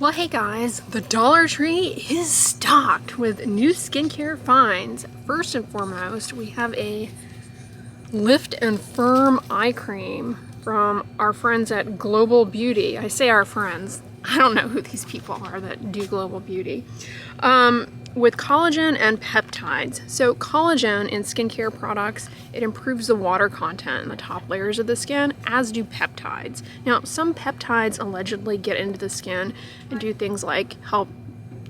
Well, hey guys, the Dollar Tree is stocked with new skincare finds. First and foremost, we have a Lift and Firm eye cream from our friends at Global Beauty. I say our friends. I don't know who these people are that do Global Beauty. With collagen and peptides. So collagen in skincare products, it improves the water content in the top layers of the skin, as do peptides. Now, some peptides allegedly get into the skin and do things like help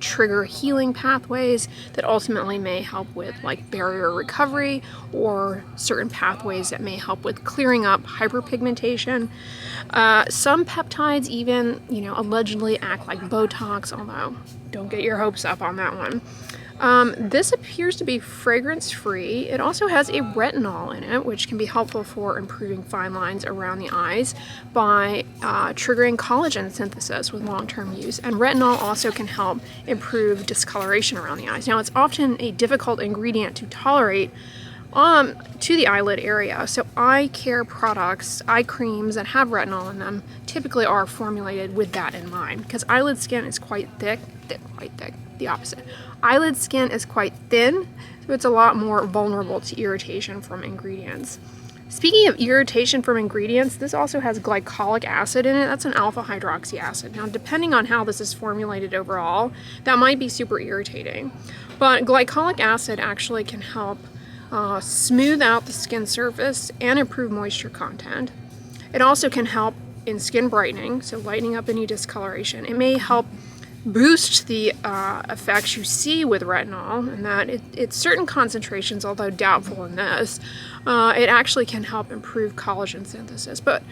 trigger healing pathways that ultimately may help with like barrier recovery, or certain pathways that may help with clearing up hyperpigmentation. Some peptides even, allegedly act like Botox, although don't get your hopes up on that one. This appears to be fragrance-free. It also has a retinol in it, which can be helpful for improving fine lines around the eyes by triggering collagen synthesis with long-term use. And retinol also can help improve discoloration around the eyes. Now, it's often a difficult ingredient to tolerate to the eyelid area. So eye care products, eye creams that have retinol in them typically are formulated with that in mind, because eyelid skin is quite thick, the opposite. Eyelid skin is quite thin, so it's a lot more vulnerable to irritation from ingredients. Speaking of irritation from ingredients, this also has glycolic acid in it. That's an alpha hydroxy acid. Now, depending on how this is formulated overall, that might be super irritating. But glycolic acid actually can help smooth out the skin surface and improve moisture content. It also can help in skin brightening, so lightening up any discoloration. It may help boost the effects you see with retinol, and that it's certain concentrations, although doubtful in this, it actually can help improve collagen synthesis. But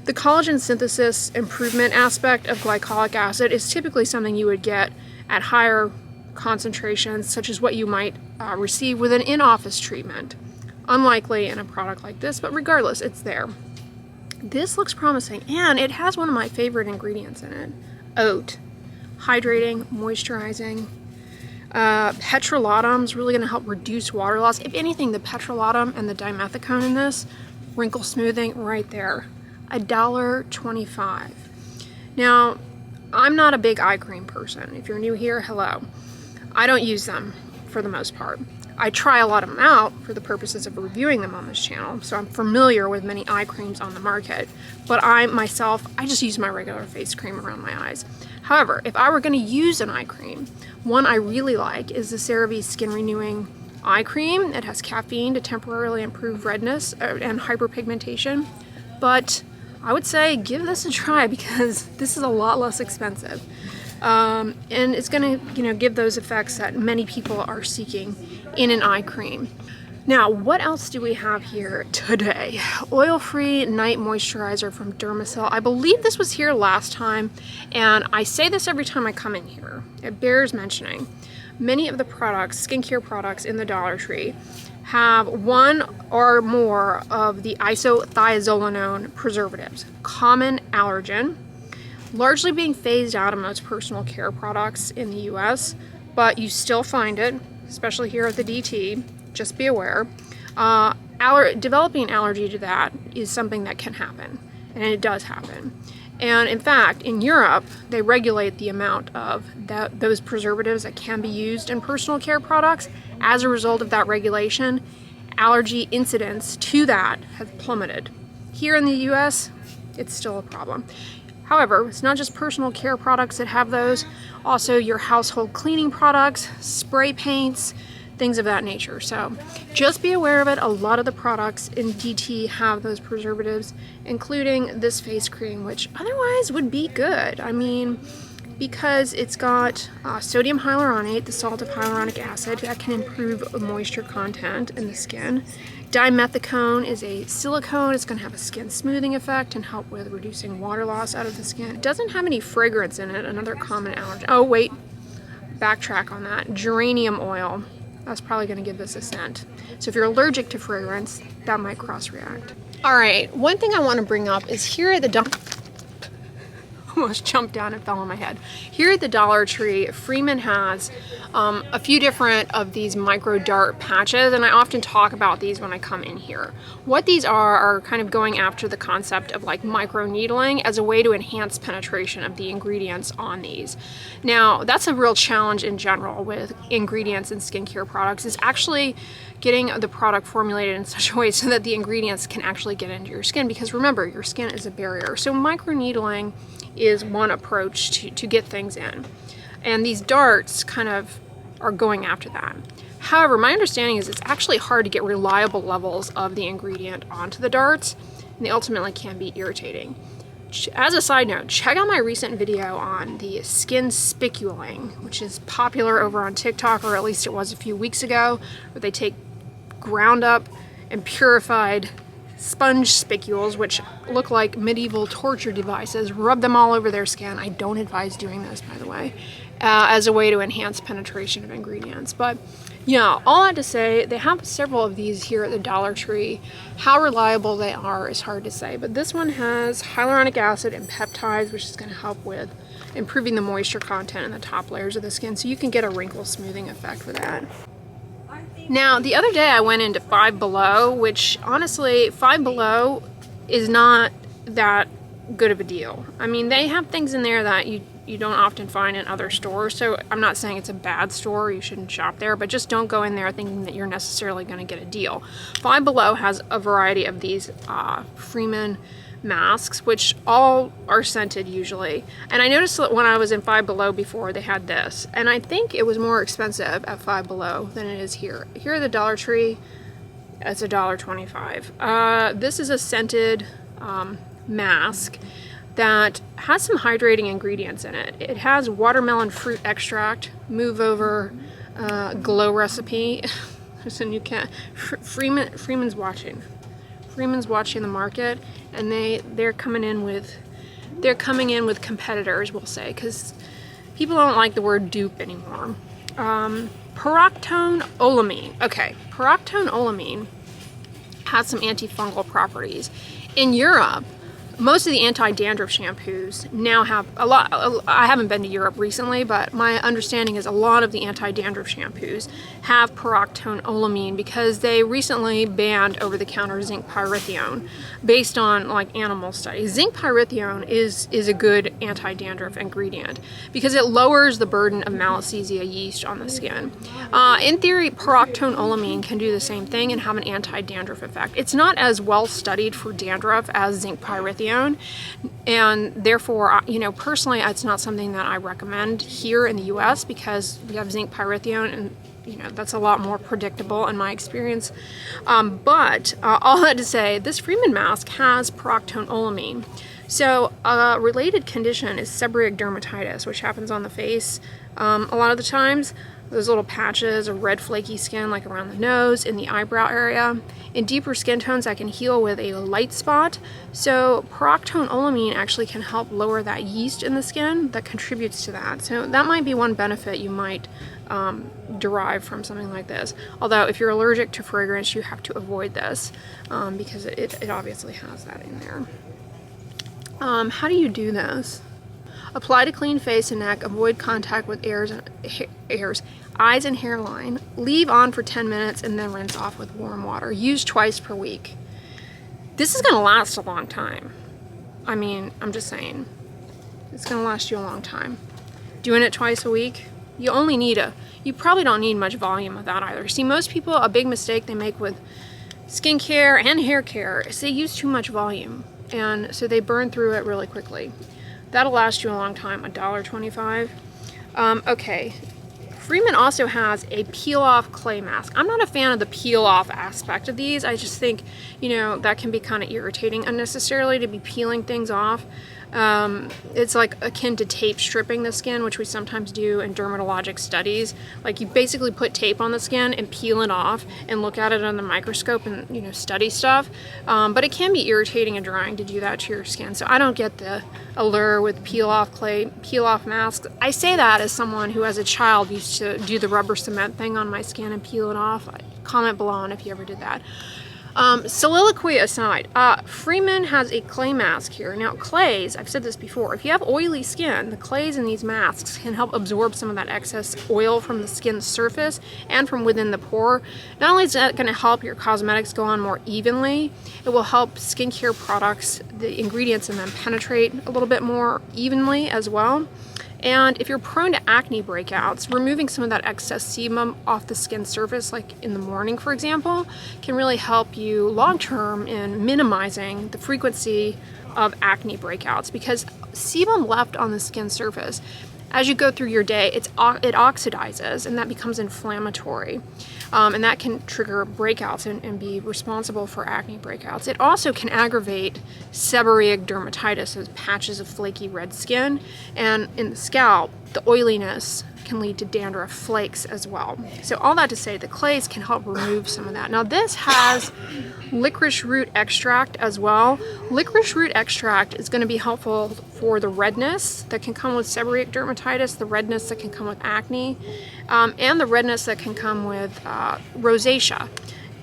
the collagen synthesis improvement aspect of glycolic acid is typically something you would get at higher concentrations, such as what you might receive with an in-office treatment. Unlikely in a product like this, but regardless, it's there. This looks promising, and it has one of my favorite ingredients in it, oat. Hydrating, moisturizing. Petrolatum is really going to help reduce water loss. If anything, the petrolatum and the dimethicone in this, wrinkle smoothing right there. $1.25. Now, I'm not a big eye cream person. If you're new here, hello. I don't use them for the most part. I try a lot of them out for the purposes of reviewing them on this channel, so I'm familiar with many eye creams on the market. But I just use my regular face cream around my eyes. However, if I were going to use an eye cream, one I really like is the CeraVe Skin Renewing Eye Cream. It has caffeine to temporarily improve redness and hyperpigmentation. But I would say give this a try, because this is a lot less expensive. And it's going to, give those effects that many people are seeking in an eye cream. Now, what else do we have here today? Oil-free night moisturizer from Dermacell. I believe this was here last time, and I say this every time I come in here. It bears mentioning. Many of the products, skincare products in the Dollar Tree, have one or more of the isothiazolinone preservatives. Common allergen, largely being phased out of most personal care products in the US, but you still find it, especially here at the DT. Just be aware. Developing an allergy to that is something that can happen, and it does happen. And in fact, in Europe, they regulate the amount of those preservatives that can be used in personal care products. As a result of that regulation, allergy incidence to that has plummeted. Here in the US, it's still a problem. However, it's not just personal care products that have those, also your household cleaning products, spray paints, things of that nature. So just be aware of it. A lot of the products in DT have those preservatives, including this face cream, which otherwise would be good. I mean, because it's got sodium hyaluronate, the salt of hyaluronic acid, that can improve moisture content in the skin. Dimethicone is a silicone. It's going to have a skin smoothing effect and help with reducing water loss out of the skin. It doesn't have any fragrance in it, another common allergen. Oh wait, backtrack on that. Geranium oil. That's probably going to give this a scent. So if you're allergic to fragrance, that might cross-react. All right, one thing I want to bring up is here at the almost jumped down and fell on my head. Here at the Dollar Tree, Freeman has a few different of these micro dart patches, and I often talk about these when I come in here. What these are kind of going after the concept of like micro needling as a way to enhance penetration of the ingredients on these. Now, that's a real challenge in general with ingredients in skincare products, is actually getting the product formulated in such a way so that the ingredients can actually get into your skin, because remember, your skin is a barrier. So microneedling is one approach to get things in. And these darts kind of are going after that. However, my understanding is it's actually hard to get reliable levels of the ingredient onto the darts, and they ultimately can be irritating. As a side note, check out my recent video on the skin spiculating, which is popular over on TikTok, or at least it was a few weeks ago, where they take ground up and purified sponge spicules, which look like medieval torture devices, rub them all over their skin. I don't advise doing this, by the way, as a way to enhance penetration of ingredients. But yeah, all that to say, they have several of these here at the Dollar Tree. How reliable they are is hard to say, but this one has hyaluronic acid and peptides, which is going to help with improving the moisture content in the top layers of the skin, so you can get a wrinkle smoothing effect with that. Now, the other day I went into Five Below, which honestly, Five Below is not that good of a deal. I mean, they have things in there that you don't often find in other stores, so I'm not saying it's a bad store, you shouldn't shop there, but just don't go in there thinking that you're necessarily going to get a deal. Five Below has a variety of these Freeman masks, which all are scented usually. And I noticed that when I was in Five Below before, they had this, and I think it was more expensive at Five Below than it is here. Here at the Dollar Tree, it's $1.25. This is a scented mask that has some hydrating ingredients in it. It has watermelon fruit extract, move over, glow recipe. Listen, you can't. Freeman's watching. Freeman's watching the market, and they're coming in with competitors, we'll say, because people don't like the word dupe anymore. Pyroxone olamine. Okay, pyroxone olamine has some antifungal properties. In Europe, most of the anti-dandruff shampoos now have a lot. I haven't been to Europe recently, but my understanding is a lot of the anti-dandruff shampoos have pyroxone olamine because they recently banned over-the-counter zinc pyrithione based on like animal studies. Zinc pyrithione is a good anti-dandruff ingredient because it lowers the burden of Malassezia yeast on the skin. In theory, pyroxone olamine can do the same thing and have an anti-dandruff effect. It's not as well studied for dandruff as zinc pyrithione, and therefore, personally, it's not something that I recommend here in the US because we have zinc pyrithione, and that's a lot more predictable in my experience. But all that to say, this Freeman mask has pyroxone olamine. So a related condition is seborrheic dermatitis, which happens on the face a lot of the times. Those little patches of red flaky skin like around the nose, in the eyebrow area. In deeper skin tones, that can heal with a light spot. So pyroxone olamine actually can help lower that yeast in the skin that contributes to that. So that might be one benefit you might derive from something like this. Although if you're allergic to fragrance, you have to avoid this because it obviously has that in there. How do you do this? Apply to clean face and neck, avoid contact with eyes and hairline. Leave on for 10 minutes and then rinse off with warm water. Use twice per week. This is going to last a long time. I mean, I'm just saying. It's going to last you a long time. Doing it twice a week, you probably don't need much volume of that either. See, most people, a big mistake they make with skincare and hair care is they use too much volume. And so they burn through it really quickly. That'll last you a long time, $1.25. Okay, Freeman also has a peel-off clay mask. I'm not a fan of the peel-off aspect of these. I just think, that can be kind of irritating unnecessarily to be peeling things off. It's like akin to tape stripping the skin, which we sometimes do in dermatologic studies. Like you basically put tape on the skin and peel it off and look at it under the microscope and study stuff. But it can be irritating and drying to do that to your skin. So I don't get the allure with peel-off masks. I say that as someone who as a child used to do the rubber cement thing on my skin and peel it off. Comment below on if you ever did that. Soliloquy aside, Freeman has a clay mask here. Now clays, I've said this before, if you have oily skin, the clays in these masks can help absorb some of that excess oil from the skin's surface and from within the pore. Not only is that going to help your cosmetics go on more evenly, it will help skincare products, the ingredients in them, penetrate a little bit more evenly as well. And if you're prone to acne breakouts, removing some of that excess sebum off the skin surface, like in the morning, for example, can really help you long-term in minimizing the frequency of acne breakouts, because sebum left on the skin surface, as you go through your day, it oxidizes and that becomes inflammatory. And that can trigger breakouts and be responsible for acne breakouts. It also can aggravate seborrheic dermatitis, those patches of flaky red skin. And in the scalp, the oiliness can lead to dandruff flakes as well. So all that to say, the clays can help remove some of that. Now this has licorice root extract as well. Licorice root extract is going to be helpful for the redness that can come with seborrheic dermatitis, the redness that can come with acne, and the redness that can come with rosacea.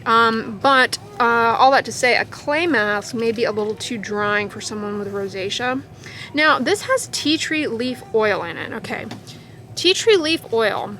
But all that to say, a clay mask may be a little too drying for someone with rosacea. Now this has tea tree leaf oil in it. Okay. Tea tree leaf oil,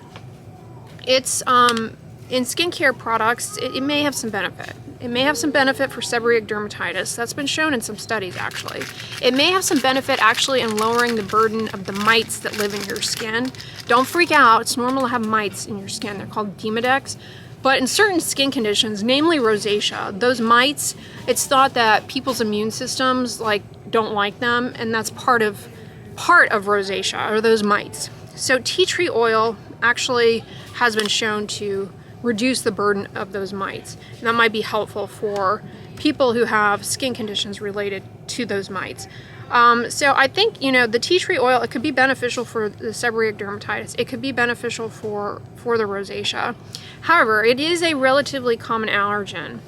it's in skincare products, it may have some benefit. It may have some benefit for seborrheic dermatitis. That's been shown in some studies, actually. It may have some benefit actually in lowering the burden of the mites that live in your skin. Don't freak out. It's normal to have mites in your skin. They're called demodex. But in certain skin conditions, namely rosacea, those mites, it's thought that people's immune systems don't like them, and that's part of rosacea, are those mites. So tea tree oil actually has been shown to reduce the burden of those mites. And that might be helpful for people who have skin conditions related to those mites. So I think, the tea tree oil, it could be beneficial for the seborrheic dermatitis. It could be beneficial for the rosacea. However, it is a relatively common allergen.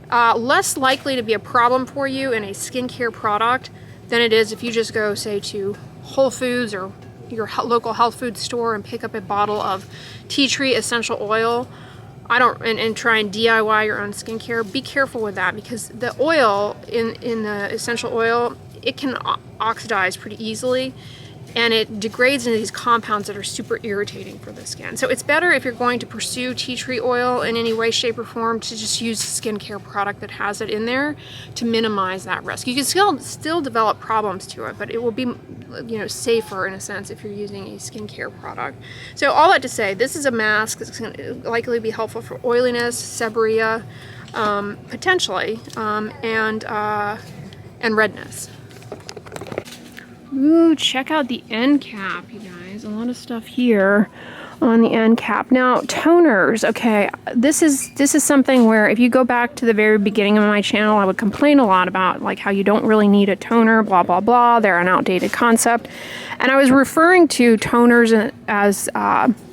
Less likely to be a problem for you in a skincare product than it is if you just go, say, to Whole Foods or your local health food store and pick up a bottle of tea tree essential oil. And try and DIY your own skincare. Be careful with that, because the oil in the essential oil, it can oxidize pretty easily, and it degrades into these compounds that are super irritating for the skin. So it's better, if you're going to pursue tea tree oil in any way, shape, or form, to just use a skincare product that has it in there to minimize that risk. You can still develop problems to it, but it will be safer in a sense if you're using a skincare product. So all that to say, this is a mask that's going to likely be helpful for oiliness, seborrhea, potentially, and redness. Ooh, check out the end cap, you guys. A lot of stuff here on the end cap. Now, toners. Okay, this is something where if you go back to the very beginning of my channel, I would complain a lot about how you don't really need a toner, blah, blah, blah. They're an outdated concept. And I was referring to toners as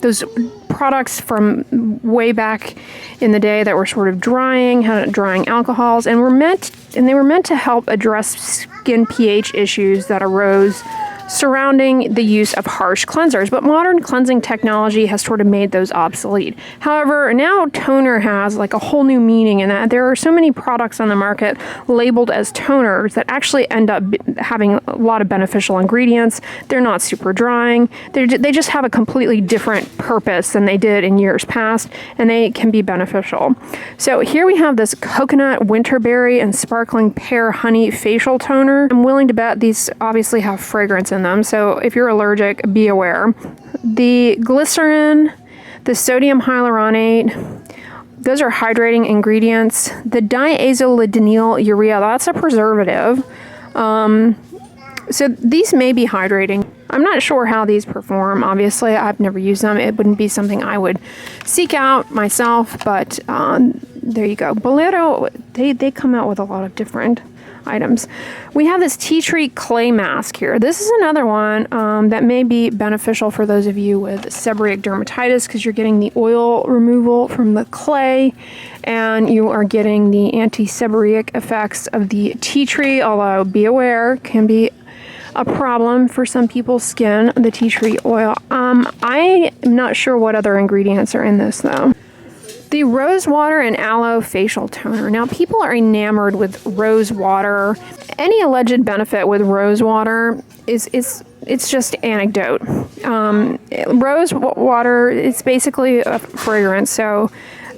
those products from way back in the day that were sort of drying alcohols, and they were meant to help address skin pH issues that arose surrounding the use of harsh cleansers, but modern cleansing technology has sort of made those obsolete. However, now toner has a whole new meaning in that there are so many products on the market labeled as toners that actually end up having a lot of beneficial ingredients. They're not super drying. They just have a completely different purpose than they did in years past, and they can be beneficial. So here we have this coconut, winterberry, and sparkling pear honey facial toner. I'm willing to bet these obviously have fragrance in them, so if you're allergic, be aware. The glycerin, the sodium hyaluronate, those are hydrating ingredients. The diazoledynyl urea, that's a preservative. So these may be hydrating. I'm not sure how these perform. Obviously, I've never used them. It wouldn't be something I would seek out myself, but there you go. Bolero, they come out with a lot of different items. We have this tea tree clay mask here. This is another one that may be beneficial for those of you with seborrheic dermatitis, because you're getting the oil removal from the clay and you are getting the anti-seborrheic effects of the tea tree, although be aware, can be a problem for some people's skin, the tea tree oil. I am not sure what other ingredients are in this though. The Rose Water and Aloe Facial Toner. Now, people are enamored with rose water. Any alleged benefit with rose water it's just anecdote. Rose water, it's basically a fragrance, so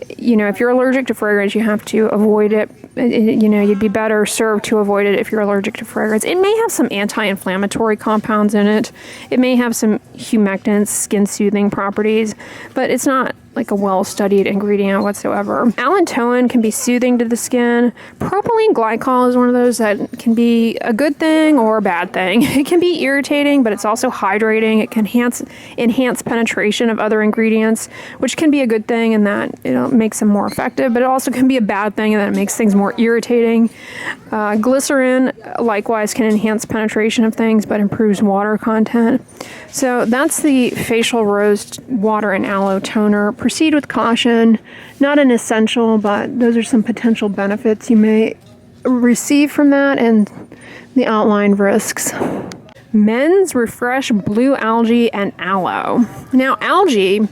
if you're allergic to fragrance, you have to avoid it. You'd be better served to avoid it if you're allergic to fragrance. It may have some anti-inflammatory compounds in it. It may have some humectants, skin-soothing properties, but it's not like a well-studied ingredient whatsoever. Allantoin can be soothing to the skin. Propylene glycol is one of those that can be a good thing or a bad thing. It can be irritating, but it's also hydrating. It can enhance penetration of other ingredients, which can be a good thing in that it makes them more effective, but it also can be a bad thing in that it makes things more irritating. Glycerin likewise can enhance penetration of things, but improves water content. So that's the facial rose water and aloe toner. Proceed with caution. Not an essential, but those are some potential benefits you may receive from that and the outlined risks. Men's Refresh Blue Algae and Aloe. Now, algae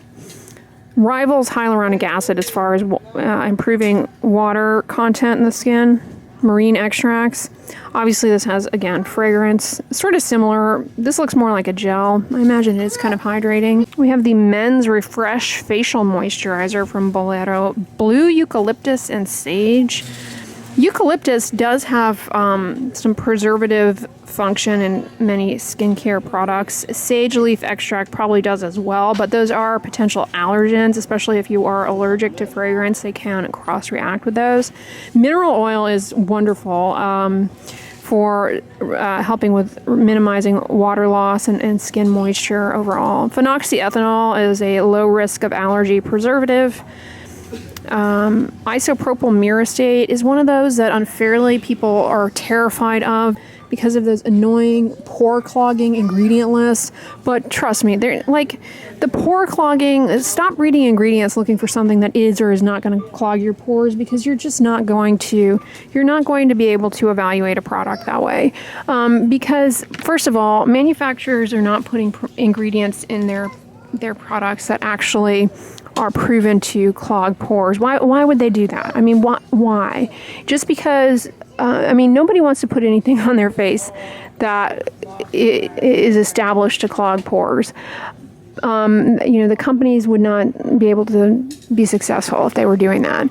rivals hyaluronic acid as far as improving water content in the skin. Marine extracts. Obviously, this has, again, fragrance. Sort of similar. This looks more like a gel. I imagine it's kind of hydrating. We have the Men's Refresh Facial Moisturizer from Bolero. Blue eucalyptus and sage. Eucalyptus does have some preservative function in many skincare products. Sage leaf extract probably does as well, but those are potential allergens, especially if you are allergic to fragrance. They can cross-react with those. Mineral oil is wonderful for helping with minimizing water loss and skin moisture overall. Phenoxyethanol is a low risk of allergy preservative. Isopropyl myristate is one of those that unfairly people are terrified of because of those annoying pore clogging ingredient lists. But trust me, they're like the pore clogging. Stop reading ingredients looking for something that is or is not going to clog your pores, because you're just not going to. You're not going to be able to evaluate a product that way. Because first of all, manufacturers are not putting ingredients in their products that actually are proven to clog pores. Why would they do that? I mean, why? Just because, nobody wants to put anything on their face that is established to clog pores. The companies would not be able to be successful if they were doing that.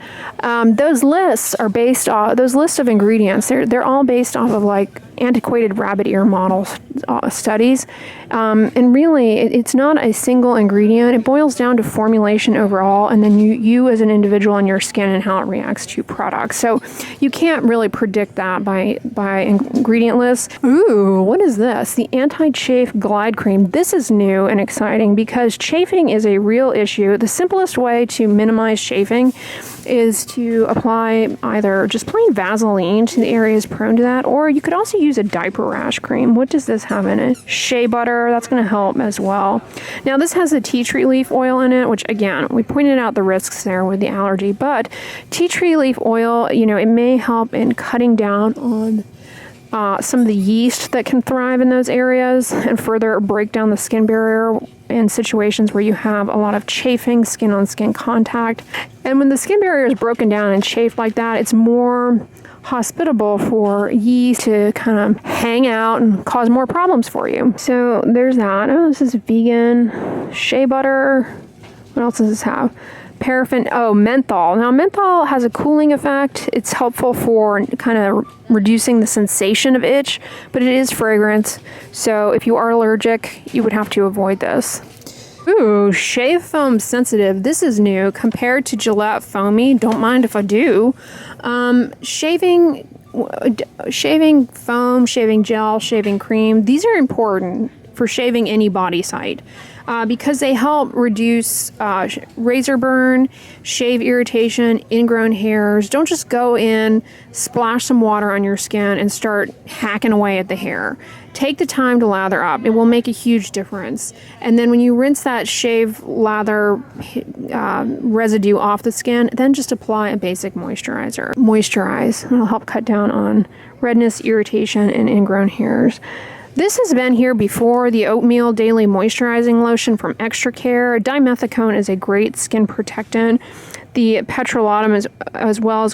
Those lists of ingredients, they're all based off of like antiquated rabbit ear model studies. And really, it's not a single ingredient. It boils down to formulation overall, and then you as an individual and your skin and how it reacts to products. So you can't really predict that by ingredient lists. Ooh, what is this? The Anti-Chafe Glide Cream. This is new and exciting because chafing is a real issue. The simplest way to minimize chafing is to apply either just plain Vaseline to the areas prone to that, or you could also use a diaper rash cream. What does this have in it? Shea butter, that's going to help as well. Now, this has a tea tree leaf oil in it, which again, we pointed out the risks there with the allergy, but tea tree leaf oil, it may help in cutting down on some of the yeast that can thrive in those areas and further break down the skin barrier in situations where you have a lot of chafing, skin-on-skin contact. And when the skin barrier is broken down and chafed like that, it's more hospitable for yeast to kind of hang out and cause more problems for you. So there's that. Oh, this is vegan. Shea butter. What else does this have? Paraffin. Oh, menthol. Now, menthol has a cooling effect. It's helpful for kind of reducing the sensation of itch, but it is fragrance. So if you are allergic, you would have to avoid this. Ooh, Shave Foam Sensitive. This is new compared to Gillette Foamy. Don't mind if I do. Shaving foam, shaving gel, shaving cream. These are important for shaving any body site. Because they help reduce razor burn, shave irritation, ingrown hairs. Don't just go in, splash some water on your skin, and start hacking away at the hair. Take the time to lather up. It will make a huge difference. And then when you rinse that shave lather residue off the skin, then just apply a basic moisturizer. Moisturize. It'll help cut down on redness, irritation, and ingrown hairs. This has been here before, the Oatmeal Daily Moisturizing Lotion from Extra Care. Dimethicone is a great skin protectant. The petrolatum as well is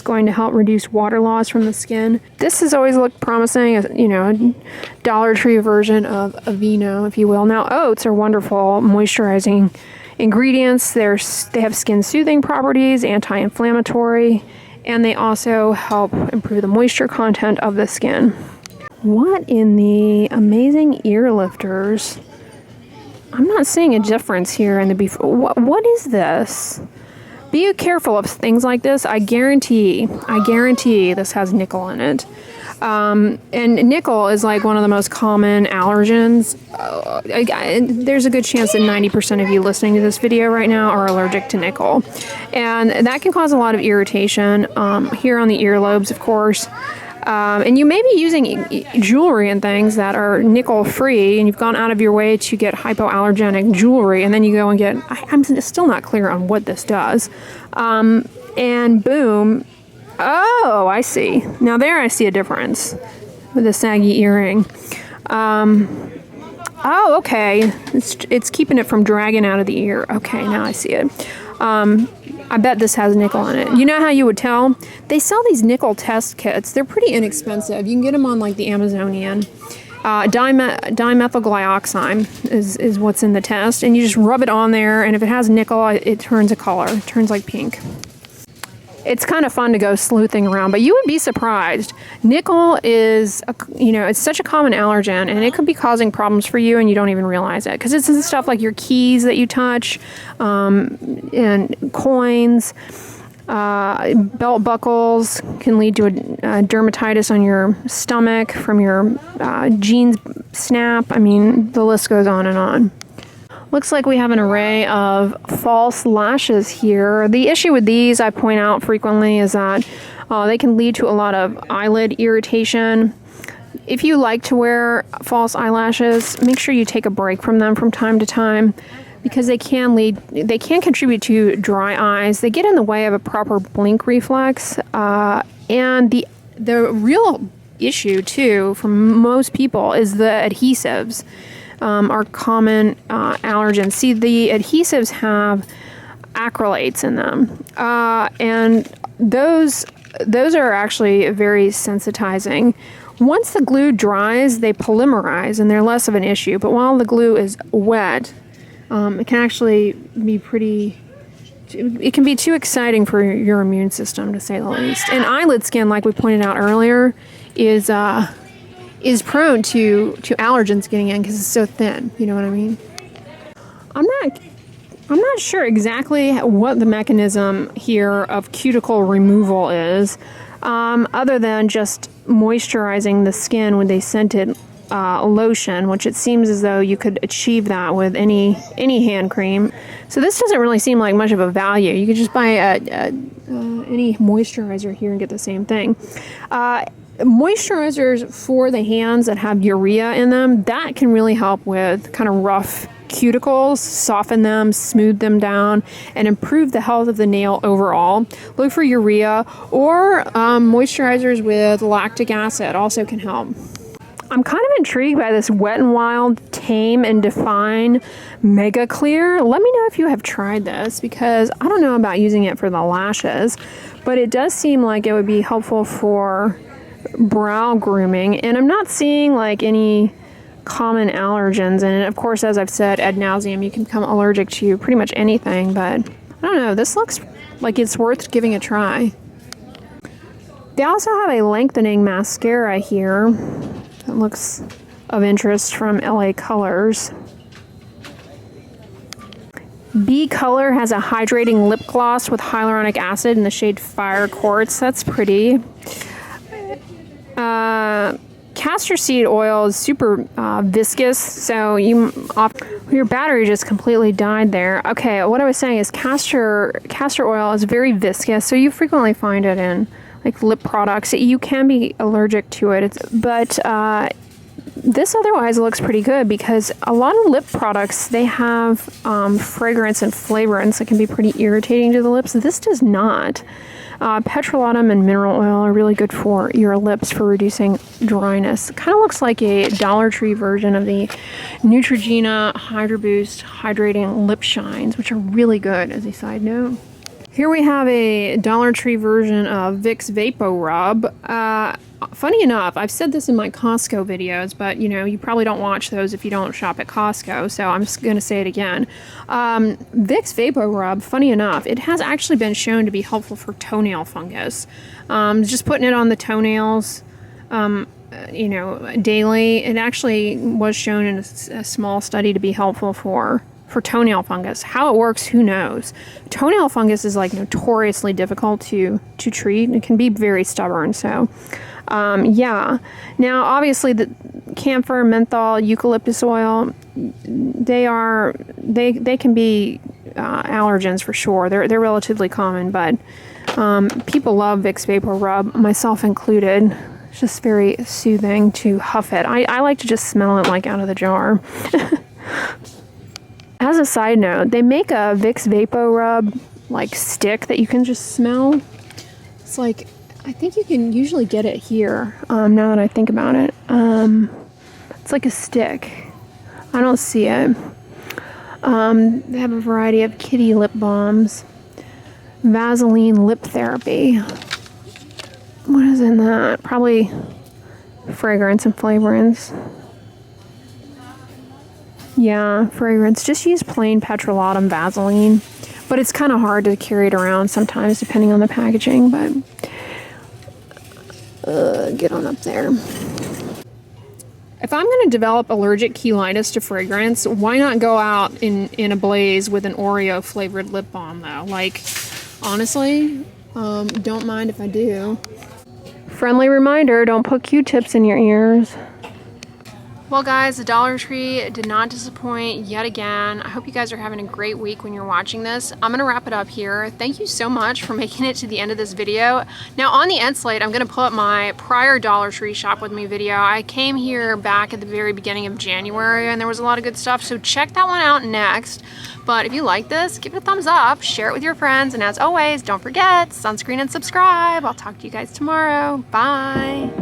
going to help reduce water loss from the skin. This has always looked promising, as you know, a Dollar Tree version of Aveeno, if you will. Now, oats are wonderful moisturizing ingredients. They have skin soothing properties, anti-inflammatory, and they also help improve the moisture content of the skin. What in the amazing ear lifters? I'm not seeing a difference here in the before. What is this? Be careful of things like this. I guarantee this has nickel in it. And nickel is like one of the most common allergens. There's a good chance that 90% of you listening to this video right now are allergic to nickel. And that can cause a lot of irritation here on the earlobes, of course. And you may be using jewelry and things that are nickel free, and you've gone out of your way to get hypoallergenic jewelry, and then you go and get, I'm still not clear on what this does. And boom. Oh, I see. Now there I see a difference with the saggy earring. Oh, okay. It's keeping it from dragging out of the ear. Okay, now I see it. I bet this has nickel in it. You know how you would tell? They sell these nickel test kits. They're pretty inexpensive. You can get them on like the Amazonian. Dimethylglyoxime is what's in the test, and you just rub it on there, and if it has nickel, it turns a color. It turns like pink. It's kind of fun to go sleuthing around, but you would be surprised. Nickel is, it's such a common allergen, and it could be causing problems for you, and you don't even realize it. Because it's in stuff like your keys that you touch, and coins, belt buckles can lead to a dermatitis on your stomach from your jeans snap. I mean, the list goes on and on. Looks like we have an array of false lashes here. The issue with these, I point out frequently, is that they can lead to a lot of eyelid irritation. If you like to wear false eyelashes, make sure you take a break from them from time to time, because they can contribute to dry eyes. They get in the way of a proper blink reflex, and the real issue too for most people is the adhesives. Are common allergens. See, the adhesives have acrylates in them, and those are actually very sensitizing. Once the glue dries, they polymerize, and they're less of an issue. But while the glue is wet, it can actually be it can be too exciting for your immune system, to say the least. And eyelid skin, like we pointed out earlier, is prone to allergens getting in because it's so thin. You know what I mean? I'm not sure exactly what the mechanism here of cuticle removal is, other than just moisturizing the skin with a scented lotion, which it seems as though you could achieve that with any hand cream. So this doesn't really seem like much of a value. You could just buy any moisturizer here and get the same thing. Moisturizers for the hands that have urea in them, that can really help with kind of rough cuticles, soften them, smooth them down, and improve the health of the nail overall. Look for urea, or moisturizers with lactic acid also can help. I'm kind of intrigued by this Wet n Wild Tame and Define Mega Clear. Let me know if you have tried this, because I don't know about using it for the lashes, but it does seem like it would be helpful for brow grooming, and I'm not seeing like any common allergens in it. Of course, as I've said ad nauseum, you can become allergic to pretty much anything, but I don't know, this looks like it's worth giving a try. They also have a lengthening mascara here that looks of interest from LA Colors. B Color has a hydrating lip gloss with hyaluronic acid in the shade Fire Quartz. That's pretty. Castor seed oil is super viscous, so your battery just completely died there. Okay, what I was saying is castor oil is very viscous, so you frequently find it in like lip products. You can be allergic to it, but this otherwise looks pretty good, because a lot of lip products, they have fragrance and flavorants that can be pretty irritating to the lips. This does not. Petrolatum and mineral oil are really good for your lips for reducing dryness. Kind of looks like a Dollar Tree version of the Neutrogena Hydro Boost Hydrating Lip Shines, which are really good as a side note. Here we have a Dollar Tree version of Vicks Vapo Rub. Funny enough, I've said this in my Costco videos, but you know, you probably don't watch those if you don't shop at Costco, so I'm just going to say it again. Vicks Vapo Rub, funny enough, it has actually been shown to be helpful for toenail fungus. Just putting it on the toenails, you know, daily, it actually was shown in a small study to be helpful for toenail fungus. How it works, who knows? Toenail fungus is like notoriously difficult to treat. It can be very stubborn, so yeah. Now, obviously, the camphor, menthol, eucalyptus oil, they can be allergens for sure. They're relatively common, but people love Vicks Vapor Rub, myself included. It's just very soothing to huff it. I like to just smell it like out of the jar. As a side note, they make a Vicks Vapo Rub like stick that you can just smell. It's like, I think you can usually get it here, now that I think about it. It's like a stick. I don't see it. They have a variety of kitty lip balms. Vaseline lip therapy. What is in that? Probably fragrance and flavorants. Yeah, fragrance. Just use plain petrolatum Vaseline. But it's kind of hard to carry it around sometimes depending on the packaging, but get on up there. If I'm going to develop allergic cheilitis to fragrance, why not go out in a blaze with an Oreo flavored lip balm though? Like, honestly, don't mind if I do. Friendly reminder, don't put Q-tips in your ears. Well guys, the Dollar Tree did not disappoint yet again. I hope you guys are having a great week when you're watching this. I'm gonna wrap it up here. Thank you so much for making it to the end of this video. Now on the end slate, I'm gonna pull up my prior Dollar Tree shop with me video. I came here back at the very beginning of January and there was a lot of good stuff, so check that one out next. But if you like this, give it a thumbs up, share it with your friends, and as always, don't forget, sunscreen and subscribe. I'll talk to you guys tomorrow. Bye.